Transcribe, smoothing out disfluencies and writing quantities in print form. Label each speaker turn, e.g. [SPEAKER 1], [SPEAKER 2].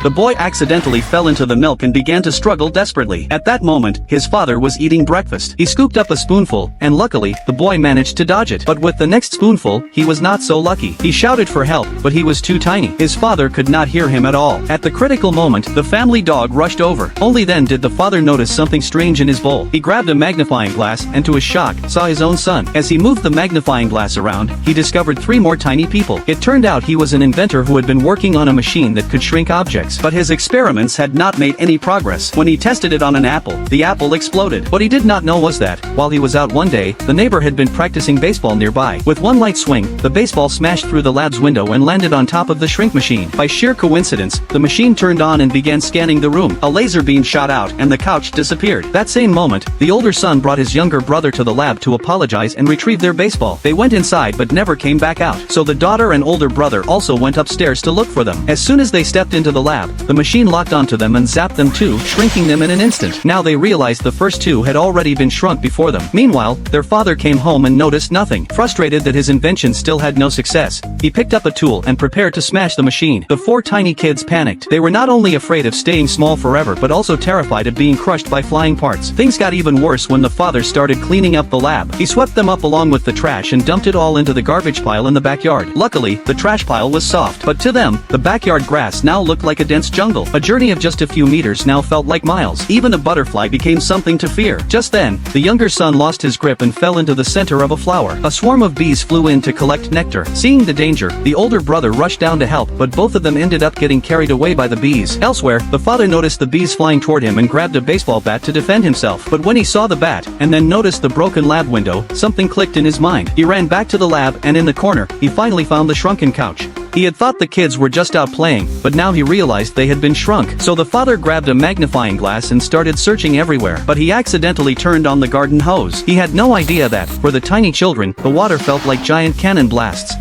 [SPEAKER 1] The boy accidentally fell into the milk and began to struggle desperately. At that moment, his father was eating breakfast. He scooped up a spoonful, and luckily, the boy managed to dodge it. But with the next spoonful, he was not so lucky. He shouted for help, but he was too tiny. His father could not hear him at all. At the critical moment, the family dog rushed over. Only then did the father notice something strange in his bowl. He grabbed a magnifying glass and to his shock, saw his own son. As he moved the magnifying glass around, he discovered 3 more tiny people. It turned out he was an inventor who had been working on a machine that could shrink objects. But his experiments had not made any progress. When he tested it on an apple, the apple exploded. What he did not know was that, while he was out one day, the neighbor had been practicing baseball nearby. With one light swing, the baseball smashed through the lab's window and landed on top of the shrink machine. By sheer coincidence, the machine turned on and began scanning the room. A laser beam shot out and the couch disappeared. That same moment, the older son brought his younger brother to the lab to apologize and retrieve their baseball. They went inside but never came back out. So the daughter and older brother also went upstairs to look for them. As soon as they stepped into the lab, the machine locked onto them and zapped them too, shrinking them in an instant. Now they realized the first 2 had already been shrunk before them. Meanwhile, their father came home and noticed nothing. Frustrated that his invention still had no success, he picked up a tool and prepared to smash the machine. The 4 tiny kids panicked. They were not only afraid of staying small forever but also terrified of being crushed by flying parts. Things got even worse when the father started cleaning up the lab. He swept them up along with the trash and dumped it all into the garbage pile in the backyard. Luckily, the trash pile was soft, but to them, the backyard grass now looked like a dense jungle. A journey of just a few meters now felt like miles. Even a butterfly became something to fear. Just then, the younger son lost his grip and fell into the center of a flower. A swarm of bees flew in to collect nectar. Seeing the danger, the older brother rushed down to help, but both of them ended up getting carried away by the bees. Elsewhere, the father noticed the bees flying toward him and grabbed a baseball bat to defend himself. But when he saw the bat, and then noticed the broken lab window, something clicked in his mind. He ran back to the lab and in the corner, he finally found the shrunken couch. He had thought the kids were just out playing, but now he realized they had been shrunk. So the father grabbed a magnifying glass and started searching everywhere, but he accidentally turned on the garden hose. He had no idea that, for the tiny children, the water felt like giant cannon blasts.